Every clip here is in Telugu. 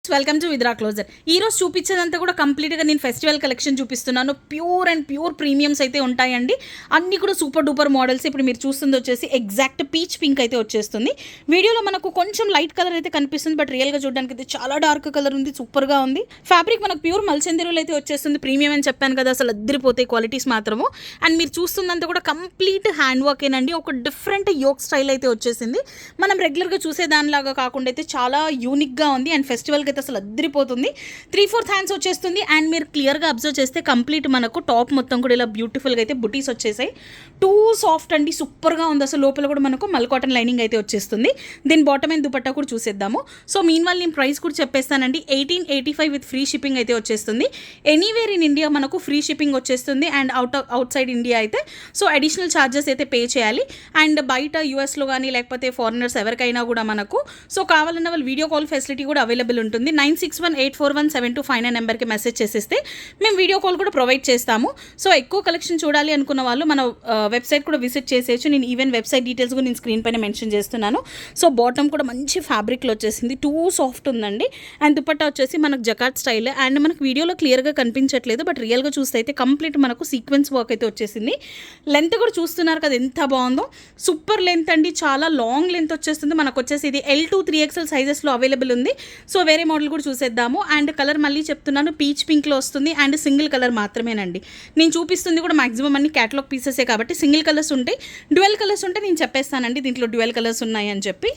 Welcome to విద్రా closure. ఈ రోజు చూపించేదంతా కూడా కంప్లీట్గా నేను ఫెస్టివల్ కలెక్షన్ చూపిస్తున్నాను. ప్యూర్ ప్రీమియమ్స్ అయితే ఉంటాయండి. అన్నీ కూడా సూపర్ డూపర్ మోడల్స్. ఇప్పుడు మీరు చూస్తుంది వచ్చేసి ఎగ్జాక్ట్ పీచ్ పింక్ అయితే వచ్చేస్తుంది. వీడియోలో మనకు కొంచెం లైట్ కలర్ అయితే కనిపిస్తుంది, బట్ రియల్గా చూడడానికి అయితే చాలా డార్క్ కలర్ ఉంది, సూపర్గా ఉంది. ఫ్యాబ్రిక్ మనకు ప్యూర్ మల్చందిరులు అయితే వచ్చేస్తుంది. ప్రీమియం అని చెప్పాను కదా, అసలు అద్దరిపోతాయి క్వాలిటీస్ మాత్రము. అండ్ మీరు చూస్తుందంతా కూడా కంప్లీట్ హ్యాండ్ వర్కేనండి. ఒక డిఫరెంట్ యోక్ స్టైల్ అయితే వచ్చేసింది. మనం రెగ్యులర్గా చూసే దానిలాగా కాకుండా అయితే చాలా యూనిక్గా ఉంది. అండ్ ఫెస్టివల్కి అయితే అసలు అద్దరిపోతుంది. 3/4 హ్యాండ్స్ వచ్చేస్తుంది. అండ్ మీరు క్లియర్గా అబ్జర్వ్ చేస్తే కంప్లీట్ మనకు టాప్ మొత్తం కూడా ఇలా బ్యూటిఫుల్గా అయితే బుటీస్ వచ్చేసాయి. టూ సాఫ్ట్ అండి, సూపర్గా ఉంది అసలు. లోపల కూడా మనకు మల్ కాటన్ లైనింగ్ అయితే వచ్చేస్తుంది. దీని బాటమ్ అండ్ దుపట్టా కూడా చూసేద్దాము. సో మీన్ వాళ్ళు నేను ప్రైస్ కూడా చెప్పేస్తానండి. 1885 విత్ ఫ్రీ షిప్పింగ్ అయితే వచ్చేస్తుంది. ఎనీవేర్ ఇన్ ఇండియా మనకు ఫ్రీ షిప్పింగ్ వచ్చేస్తుంది. అండ్ అవుట్ సైడ్ ఇండియా అయితే సో అడిషనల్ ఛార్జెస్ అయితే పే చేయాలి. అండ్ బయట యూఎస్లో కానీ లేకపోతే ఫారినర్స్ ఎవరికైనా కూడా మనకు సో కావాలన్న వాళ్ళు వీడియో కాల్ ఫెసిలిటీ కూడా అవైలబుల్ ఉంటుంది. 9618417259 నెంబర్కి మెసేజ్ చేసేస్తే మేము వీడియో కాల్ కూడా ప్రొవైడ్ చేస్తాము. సో ఎక్కువ కలెక్షన్ చూడాలి అనుకున్న వాళ్ళు మన వెబ్సైట్ కూడా విజిట్ చేసేయచ్చు. నేను ఈవెన్ వెబ్సైట్ డీటెయిల్స్ కూడా నేను స్క్రీన్ పైన మెన్షన్ చేస్తున్నాను. సో బాటమ్ కూడా మంచి ఫ్యాబ్రిక్లో వచ్చేసింది, టూ సాఫ్ట్ ఉందండి. అండ్ దుపట్టా వచ్చేసి మనకు జకాట్ స్టైల్. అండ్ మనకు వీడియోలో క్లియర్గా కనిపించట్లేదు, బట్ రియల్గా చూస్తే అయితే కంప్లీట్ మనకు సీక్వెన్స్ వర్క్ అయితే వచ్చేసింది. లెంత్ కూడా చూస్తున్నారు కదా ఎంత బాగుందో, సూపర్ లెంత్ అండి, చాలా లాంగ్ లెంత్ వచ్చేస్తుంది. మనకు వచ్చేసి ఇది L2 3XL సైజెస్లో అవైలబుల్ ఉంది. సో వేరే మోడల్ కూడా చూసేద్దాము. అండ్ కలర్ మళ్ళీ చెప్తున్నాను, పీచ్ పింక్లో వస్తుంది. అండ్ సింగిల్ కలర్ మాత్రమేనండి. నేను చూపిస్తుంది కూడా మాక్సిమం అన్ని క్యాటలాగ్ పీసెసే కాబట్టి సింగిల్ కలర్స్ ఉంటాయి. డ్యువల్ కలర్స్ ఉంటే నేను చెప్పేస్తానండి దీంట్లో డ్యువల్ కలర్స్ ఉన్నాయి అని చెప్పి.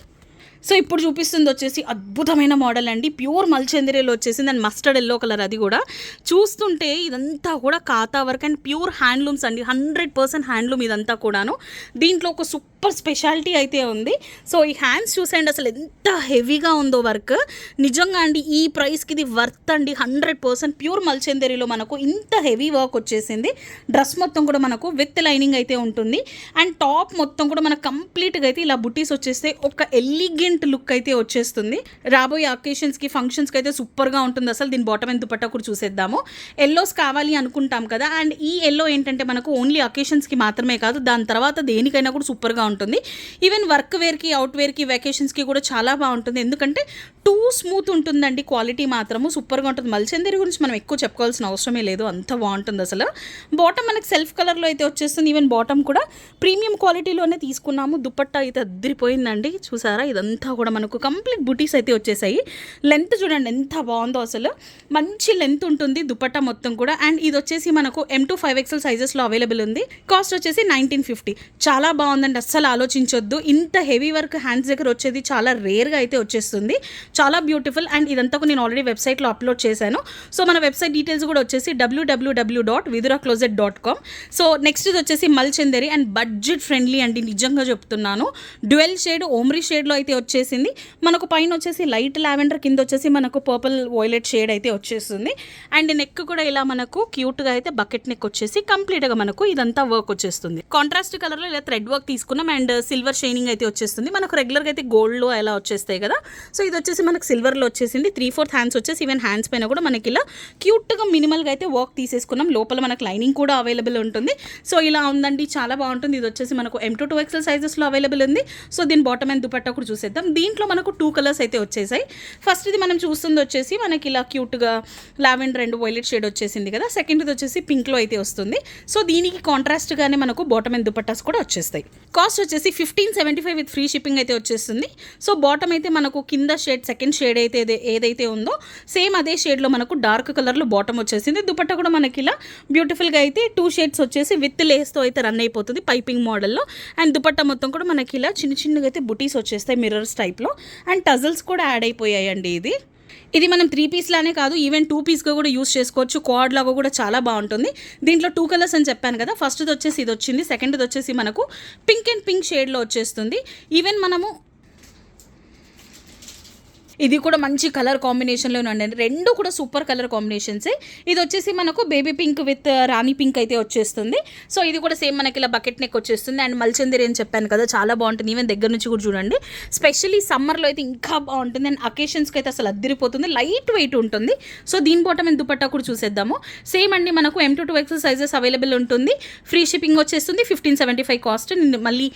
సో ఇప్పుడు చూపిస్తుంది వచ్చేసి అద్భుతమైన మోడల్ అండి. ప్యూర్ మల్చందిరేలో వచ్చేసింది. And mustard yellow colour. అది కూడా చూస్తుంటే ఇదంతా కూడా కాతా వర్క్ అండ్ ప్యూర్ హ్యాండ్లూమ్స్ అండి. 100% హ్యాండ్లూమ్ ఇదంతా కూడాను. దీంట్లో ఒక సూపర్ స్పెషాలిటీ అయితే ఉంది. సో ఈ హ్యాండ్స్ చూసేయండి అసలు ఎంత హెవీగా ఉందో వర్క్. నిజంగా అండి ఈ ప్రైస్కి ఇది వర్త్ అండి. 100% ప్యూర్ మల్చందిరిలో మనకు ఇంత హెవీ వర్క్ వచ్చేసింది. డ్రెస్ మొత్తం కూడా మనకు విత్ లైనింగ్ అయితే ఉంటుంది. అండ్ టాప్ మొత్తం కూడా మనకు కంప్లీట్గా అయితే ఇలా బుటీస్ వచ్చేస్తే ఒక ఎలిగెంట్ లుక్ అయితే వచ్చేస్తుంది. రాబోయే అకేషన్స్కి ఫంక్షన్స్కి అయితే సూపర్గా ఉంటుంది అసలు. దీని బాటమ్ అండ్ దుపట్టా కూడా చూసేద్దాము. ఎల్లోస్ కావాలి అనుకుంటాం కదా, అండ్ ఈ ఎల్లో ఏంటంటే మనకు ఓన్లీ అకేషన్స్కి మాత్రమే కాదు, దాని తర్వాత దేనికైనా కూడా సూపర్గా ఉంటుంది. ఈవెన్ వర్క్ వేర్కి, అవుట్ వేర్కి, వెకేషన్స్కి కూడా చాలా బాగుంటుంది. ఎందుకంటే టూ స్మూత్ ఉంటుందండి. క్వాలిటీ మాత్రము సూపర్గా ఉంటుంది. మల్చందిరి గురించి మనం ఎక్కువ చెప్పుకోవాల్సిన అవసరమే లేదు, అంత బాగుంటుంది అసలు. బాటమ్ మనకి సెల్ఫ్ కలర్లో అయితే వచ్చేస్తుంది. ఈవెన్ బాటమ్ కూడా ప్రీమియం క్వాలిటీలోనే తీసుకున్నాము. దుపట్టా అయితే అద్దరిపోయిందండి. చూసారా, ఇదంతా కూడా మనకు కంప్లీట్ బుటీస్ అయితే వచ్చేసాయి. లెంత్ చూడండి ఎంత బాగుందో అసలు. మంచి లెంత్ ఉంటుంది దుపట్టా మొత్తం కూడా. అండ్ ఇది వచ్చేసి మనకు M2 5XL సైజెస్లో అవైలబుల్ ఉంది. కాస్ట్ వచ్చేసి 1950. చాలా బాగుందండి, అస్సలు ఆలోచించొద్దు. ఇంత హెవీ వర్క్ హ్యాండ్స్ దగ్గర వచ్చేది చాలా రేర్గా అయితే వచ్చేస్తుంది. చాలా బ్యూటిఫుల్. అండ్ ఇదంతా నేను ఆల్రెడీ వెబ్సైట్లో అప్లోడ్ చేశాను. సో మన వెబ్సైట్ డీటెయిల్స్ కూడా వచ్చేసి www.viduracloset.com. సో నెక్స్ట్ ఇది వచ్చేసి మల్చందరి అండ్ బడ్జెట్ ఫ్రెండ్లీ అండి, నిజంగా చెప్తున్నాను. డ్యువెల్ షేడ్ ఓమ్రీ షేడ్లో అయితే వచ్చేసింది. మనకు పైన వచ్చేసి లైట్ లావెండర్, కింద వచ్చేసి మనకు పర్పుల్ వైలెట్ షేడ్ అయితే వచ్చేస్తుంది. అండ్ నెక్ కూడా ఇలా మనకు క్యూట్గా అయితే బకెట్ నెక్ వచ్చేసి కంప్లీట్గా మనకు ఇదంతా వర్క్ వచ్చేస్తుంది. కాంట్రాస్ట్ కలర్లో ఇలా థ్రెడ్ వర్క్ తీసుకున్నాం. అండ్ సిల్వర్ షైనింగ్ అయితే వచ్చేస్తుంది. మనకు రెగ్యులర్గా అయితే గోల్డ్లో ఎలా వచ్చేస్తాయి కదా, సో ఇది వచ్చేసి మనకు సిల్వర్లో వచ్చేసింది. 3/4 హ్యాండ్స్ వచ్చేసి ఈవెన్ హ్యాండ్స్ పైన కూడా మనకి ఇలా క్యూట్గా మినిమల్గా అయితే వర్క్ తీసేసుకున్నాం. లోపల మనకు లైనింగ్ కూడా అవైలబుల్ ఉంటుంది. సో ఇలా ఉందండి, చాలా బాగుంటుంది. ఇది వచ్చేసి మనకు M2 2XL సైజెస్లో అవైలబుల్ ఉంది. సో దీని బాటమ్ అండ్ దుపట్టా కూడా చూసేద్దాం. దీంట్లో మనకు 2 కలర్స్ అయితే వచ్చేసాయి. ఫస్ట్ ఇది మనం చూస్తుంది వచ్చేసి మనకి ఇలా క్యూట్గా లావెండర్ అండ్ వైలెట్ షేడ్ వచ్చేసింది కదా. సెకండ్ ఇది వచ్చేసి పింక్లో అయితే వస్తుంది. సో దీనికి కాంట్రాస్ట్గానే మనకు బాటమ్ అండ్ దుపట్టాస్ కూడా వచ్చేస్తాయి. కాస్ట్ వచ్చేసి 1575 విత్ ఫ్రీ షిప్పింగ్ అయితే వచ్చేస్తుంది. సో బాటమ్ అయితే మనకు కింద షేడ్, సెకండ్ షేడ్ అయితే ఏదైతే ఉందో సేమ్ అదే షేడ్లో మనకు డార్క్ కలర్లో బాటమ్ వచ్చేసింది. దుపట్టా కూడా మనకి ఇలా బ్యూటిఫుల్గా అయితే 2 షేడ్స్ వచ్చేసి విత్ లేస్తో అయితే రన్ అయిపోతుంది పైపింగ్ మోడల్లో. అండ్ దుపట్టా మొత్తం కూడా మనకి ఇలా చిన్నగా అయితే బుటీస్ వచ్చేస్తాయి మిర్రర్స్ టైప్లో. అండ్ టజల్స్ కూడా యాడ్ అయిపోయాయండి. ఇది మనం 3 పీస్ లానే కాదు, ఈవెన్ 2 పీస్గా కూడా యూస్ చేసుకోవచ్చు. క్వాడ్ లాగా కూడా చాలా బాగుంటుంది. దీంట్లో 2 కలర్స్ అని చెప్పాను కదా. ఫస్ట్ది వచ్చేసి ఇది వచ్చింది, సెకండ్ది వచ్చేసి మనకు పింక్ అండ్ పింక్ షేడ్లో వచ్చేస్తుంది. ఈవెన్ మనము ఇది కూడా మంచి కలర్ కాంబినేషన్లోనే ఉండండి. రెండు కూడా సూపర్ కలర్ కాంబినేషన్సే. ఇది వచ్చేసి మనకు baby pink with Rani pink అయితే వచ్చేస్తుంది. సో ఇది కూడా సేమ్ మనకి ఇలా బకెట్ నెక్ వచ్చేస్తుంది. అండ్ మల్చందిరి అని చెప్పాను కదా, చాలా బాగుంటుంది. ఈవెన్ దగ్గర నుంచి కూడా చూడండి, స్పెషల్లీ సమ్మర్లో అయితే ఇంకా బాగుంటుంది. అండ్ అకేషన్స్కి అయితే అసలు అద్దరిపోతుంది, లైట్ వెయిట్ ఉంటుంది. సో దీని బాటమ్ అండ్ దుపట్టా కూడా చూసేద్దాము. సేమ్ అండి, మనకు M2 2XL సైజెస్ అవైలబుల్ ఉంటుంది. ఫ్రీ షిప్పింగ్ వచ్చేస్తుంది. 1575 కాస్ట్. మళ్ళీ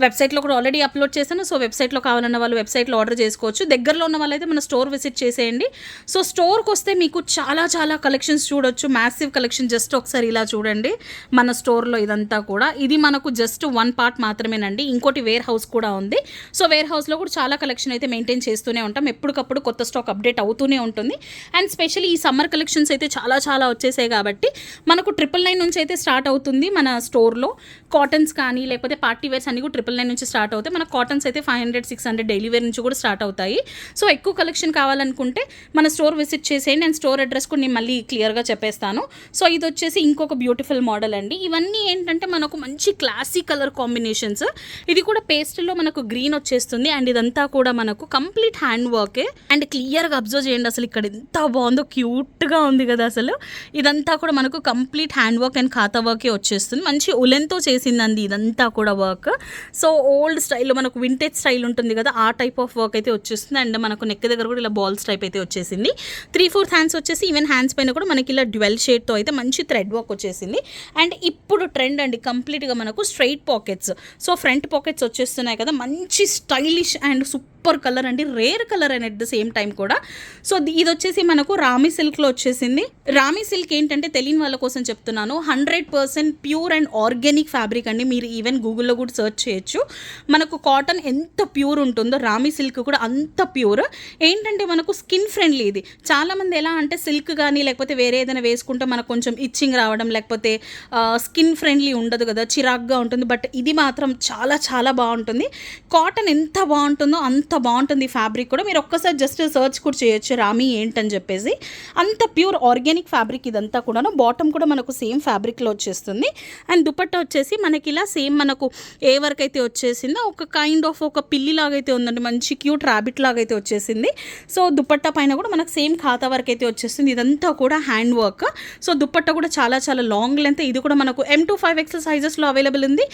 వెబ్సైట్లో కూడా ఆల్రెడీ అప్లోడ్ చేశాను. సో వెబ్సైట్లో కావాలన్న వాళ్ళు వెబ్సైట్లో ఆర్డర్ చేసుకోవచ్చు. దగ్గరలో ఉన్న వాళ్ళైతే మన స్టోర్ విజిట్ చేసేయండి. సో స్టోర్కి వస్తే మీకు చాలా చాలా కలెక్షన్స్ చూడొచ్చు. Massive collection. జస్ట్ ఒకసారి ఇలా చూడండి మన స్టోర్లో ఇదంతా కూడా. ఇది మనకు జస్ట్ 1 పార్ట్ మాత్రమేనండి. ఇంకోటి వేర్ హౌస్ కూడా ఉంది. సో వేర్ హౌస్లో కూడా చాలా కలెక్షన్ అయితే మెయింటైన్ చేస్తూనే ఉంటాం. ఎప్పటికప్పుడు కొత్త స్టాక్ అప్డేట్ అవుతూనే ఉంటుంది. అండ్ స్పెషల్లీ ఈ సమ్మర్ కలెక్షన్స్ అయితే చాలా చాలా వచ్చేసాయి కాబట్టి మనకు 999 నుంచి అయితే స్టార్ట్ అవుతుంది మన స్టోర్లో. కాటన్స్ కానీ లేకపోతే పార్టీ వేర్స్ అన్ని కూడా 999 నుంచి స్టార్ట్ అవుతాయి. మన కాటన్స్ అయితే 500, 600 డైలీ వేర్ నుంచి కూడా స్టార్ట్ అవుతాయి. సో ఎక్కువ కలెక్షన్ కావాలనుకుంటే మన స్టోర్ విజిట్ చేసేయండి. అండ్ స్టోర్ అడ్రస్ కూడా నేను మళ్ళీ క్లియర్గా చెప్పేస్తాను. సో ఇది వచ్చేసి ఇంకొక బ్యూటిఫుల్ మోడల్ అండి. ఇవన్నీ ఏంటంటే మనకు మంచి క్లాసీ కలర్ కాంబినేషన్స్. ఇది కూడా పేస్ట్లో మనకు గ్రీన్ వచ్చేస్తుంది. అండ్ ఇదంతా కూడా మనకు కంప్లీట్ హ్యాండ్ వర్కే. అండ్ క్లియర్గా అబ్జర్వ్ చేయండి అసలు ఇక్కడ ఎంత బాగుందో, క్యూట్గా ఉంది కదా అసలు. ఇదంతా కూడా మనకు కంప్లీట్ హ్యాండ్ వర్క్ అండ్ ఖాతా వర్కే వచ్చేస్తుంది. మంచి ఉలెన్తో చేసిందండి ఇదంతా కూడా వర్క్. సో ఓల్డ్ స్టైల్లో మనకు వింటేజ్ స్టైల్ ఉంటుంది కదా, ఆ టైప్ ఆఫ్ వర్క్ అయితే వచ్చేస్తుంది. అండ్ మనకు నెక్ దగ్గర కూడా ఇలా బాల్స్ టైప్ అయితే వచ్చేసింది. 3/4 హ్యాండ్స్ వచ్చేసి ఈవెన్ హ్యాండ్స్ పైన కూడా మనకి ఇలా డ్వెల్ షేడ్తో అయితే మంచి థ్రెడ్ వర్క్ వచ్చేసింది. అండ్ ఇప్పుడు ట్రెండ్ అండి కంప్లీట్గా మనకు straight pockets. So front pockets వచ్చేస్తున్నాయి కదా, మంచి స్టైలిష్ అండ్ సూపర్ కలర్ అండి. Rare colour and at the same time కూడా. సో ఇది వచ్చేసి మనకు రామీ సిల్క్లో వచ్చేసింది. రామీ సిల్క్ ఏంటంటే తెలియని వాళ్ళ కోసం చెప్తున్నాను. 100% ప్యూర్ అండ్ ఆర్గానిక్ ఫ్యాబ్రిక్ అండి. మీరు ఈవెన్ గూగుల్లో కూడా సెర్చ్ చేయొచ్చు. మనకు కాటన్ ఎంత ప్యూర్ ఉంటుందో రామీ సిల్క్ కూడా అంత ప్యూర్. ఏంటంటే మనకు స్కిన్ ఫ్రెండ్లీ ఇది. చాలామంది ఎలా అంటే సిల్క్ కానీ లేకపోతే వేరే ఏదైనా వేసుకుంటే మనకు కొంచెం ఇచ్చింగ్ రావడం లేకపోతే స్కిన్ ఫ్రెండ్లీ ఉండదు కదా, చిరాగ్గా ఉంటుంది. బట్ ఇది మాత్రం చాలా చాలా బాగుంటుంది. కాటన్ ఎంత బాగుంటుందో అంత బాగుంటుంది ఫ్యాబ్రిక్ కూడా. మీరు ఒక్కసారి జస్ట్ సర్చ్ కూడా చేయొచ్చు రామీ ఏంటని చెప్పేసి. అంత ప్యూర్ ఆర్గానిక్ ఫ్యాబ్రిక్ ఇదంతా కూడాను. బాటమ్ కూడా మనకు సేమ్ ఫ్యాబ్రిక్లో వచ్చేస్తుంది. అండ్ దుపట్టా వచ్చేసి మనకి ఇలా సేమ్ మనకు ఏ వర్క్ అయితే వచ్చేసిందో ఒక కైండ్ ఆఫ్ ఒక పిల్లి లాగైతే ఉందండి. మంచి క్యూట్ ర్యాబిట్ లాగైతే వచ్చేసింది. సో దుపట్టా పైన కూడా మనకు సేమ్ ఖాతా వర్క్ అయితే వచ్చేస్తుంది. ఇదంతా కూడా హ్యాండ్ వర్క్. సో దుపట్టా కూడా చాలా చాలా లాంగ్ లెంత్. ఇది కూడా మనకు M to 5XL సైజెస్లో అవైలబుల్ ఉంది.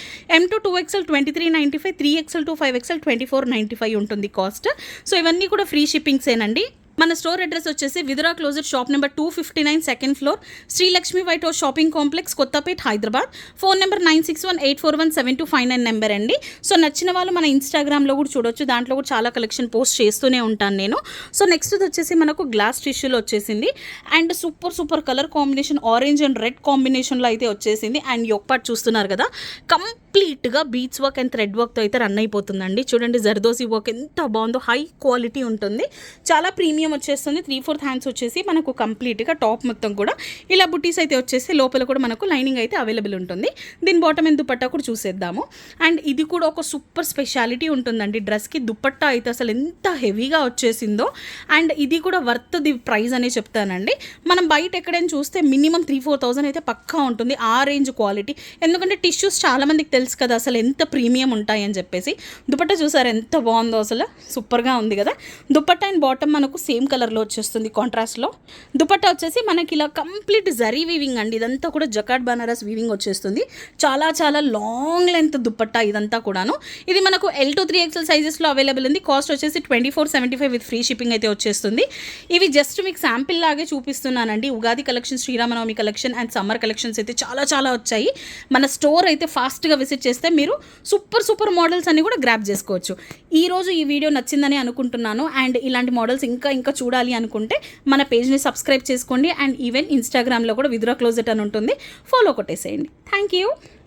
M to 2XL 2395, 3XL to 5XL 2495 ఉంటుంది కాస్ట్. సో ఇవన్నీ కూడా ఫ్రీ షిప్పింగ్సేనండి. మన స్టోర్ అడ్రస్ వచ్చేసి విదురా క్లోజర్ shop number 259 second floor, Srilakshmi white house shopping complex, Kothapet, Hyderabad. Phone number 9618417259 number అండి. సో నచ్చిన వాళ్ళు మన ఇన్స్టాగ్రామ్లో కూడా చూడొచ్చు. దాంట్లో కూడా చాలా కలెక్షన్ పోస్ట్ చేస్తూనే ఉంటాను నేను. సో నెక్స్ట్ వచ్చేసి మనకు గ్లాస్ టిష్యూలో వచ్చేసింది. And super colour combination orange and red కాంబినేషన్లో అయితే వచ్చేసింది. అండ్ యొక్క పార్ట్ చూస్తున్నారు కదా, కంప్లీట్గా బీట్స్ వర్క్ అండ్ థ్రెడ్ వర్క్తో అయితే రన్ అయిపోతుందండి. చూడండి జర్దోసి వర్క్ ఎంత బాగుందో, హై క్వాలిటీ ఉంటుంది. చాలా ప్రీమియం వచ్చేస్తుంది. 3/4 హ్యాండ్స్ వచ్చేసి మనకు కంప్లీట్గా టాప్ మొత్తం కూడా ఇలా బుటీస్ అయితే వచ్చేసి లోపల కూడా మనకు లైనింగ్ అయితే అవైలబుల్ ఉంటుంది. దీని బాటమ్ అండ్ దుపట్టా కూడా చూసేద్దాము. అండ్ ఇది కూడా ఒక సూపర్ స్పెషాలిటీ ఉంటుందండి డ్రెస్కి. దుపట్టా అయితే అసలు ఎంత హెవీగా వచ్చేసిందో. అండ్ ఇది కూడా వర్త్ ది ప్రైస్ అనే చెప్తానండి. మనం బయట ఎక్కడైనా చూస్తే మినిమం 3,000-4,000 అయితే పక్కా ఉంటుంది ఆ రేంజ్ క్వాలిటీ. ఎందుకంటే టిష్యూస్ చాలామందికి తెలుసు కదా అసలు ఎంత ప్రీమియం ఉంటాయని చెప్పేసి. దుపట్టా చూసారు ఎంత బాగుందో, అసలు సూపర్గా ఉంది కదా. దుపట్టా అండ్ బాటమ్ మనకు సేమ్ కలర్లో వచ్చేస్తుంది కాంట్రాస్ట్లో. దుపట్టా వచ్చేసి మనకి ఇలా కంప్లీట్ జరీ వీవింగ్ అండి. ఇదంతా కూడా జకాట్ బనారస్ వీవింగ్ వచ్చేస్తుంది. చాలా చాలా లాంగ్ లెంత్ దుపట్టా ఇదంతా కూడాను. ఇది మనకు L to 3XL సైజెస్లో అవైలబుల్ ఉంది. కాస్ట్ వచ్చేసి 2475 విత్ ఫ్రీ షిప్పింగ్ అయితే వచ్చేస్తుంది. ఇవి జస్ట్ మీకు శాంపిల్ లాగే చూపిస్తున్నానండి. Ugadi collection, Sriramanavami collection and summer collections అయితే చాలా చాలా వచ్చాయి. మన స్టోర్ అయితే ఫాస్ట్గా విజిట్ చేస్తే మీరు సూపర్ మోడల్స్ అన్ని కూడా గ్రాప్ చేసుకోవచ్చు. ఈరోజు ఈ వీడియో నచ్చిందని అనుకుంటున్నాను. అండ్ ఇలాంటి మోడల్స్ ఇంకా చూడాలి అనుకుంటే మన పేజ్ని సబ్స్క్రైబ్ చేసుకోండి. అండ్ ఈవెన్ ఇన్స్టాగ్రామ్లో కూడా విదురా క్లోజెట్ అని ఉంటుంది, ఫాలో కొట్టేసేయండి. Thank you.